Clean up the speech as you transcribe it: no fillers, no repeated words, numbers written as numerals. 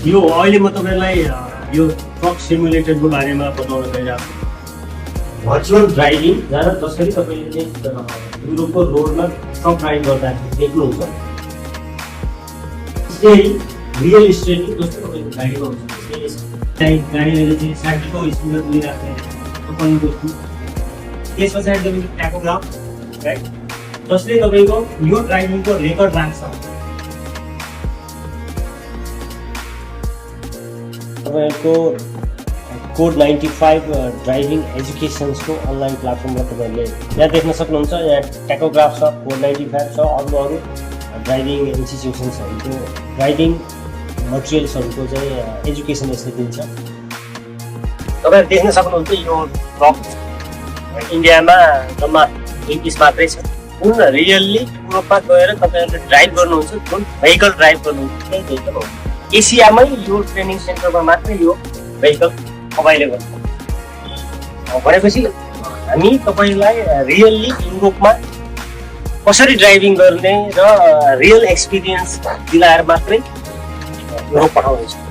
यो अहिले म तपाईँलाई यो ट्रक सिमुलेटरको बारेमा बताउन गइरहेको छु। भर्चुअल ड्राइभिङ जहाँ जसरी तपाईँले युरोपको रोडमा ट्रक ड्राइभ गर्दाखेरि देख्नुहुन्छ त्यही रियल स्टेटको जस्तो तपाईँको गाडी गर्नुहुन्छ। गाडीले चाहिँ 60को स्पिडमा कुदिराख्ने तपाईँको त्यस पछाडि तपाईँको ट्याकोग्राफ राइट जसले तपाईँको यो ड्राइभिङको रेकर्ड राख्छ। तपाईँको कोड 95 ड्राइभिङ एजुकेसन्सको अनलाइन प्लेटफर्ममा तपाईँहरूले यहाँ देख्न सक्नुहुन्छ। यहाँ ट्याकोग्राफ छ, कोड 95 छ, अरू ड्राइभिङ इन्स्टिट्युसन्सहरूको ड्राइभिङ मटेरियल्सहरूको चाहिँ एजुकेसन यसले दिन्छ। तपाईँहरू देख्न सक्नुहुन्छ यो ट्रक इन्डियामा जम्मा 20 पिस मात्रै छ। जुन रियल्ली युरोपमा गएर तपाईँहरूले ड्राइभ गर्नुहुन्छ, जुन भेहिकल ड्राइभ गर्नुहुन्छ त्यही भेहिकल हो। एसियामै यो ट्रेनिङ सेन्टरमा मात्रै यो भेहिकल अभाइलेबल छ। भनेपछि हामी तपाईँलाई रियल्ली युरोपमा कसरी ड्राइभिङ गर्ने र रियल एक्सपिरियन्स दिलाएर मात्रै युरोप पठाउँदैछौँ।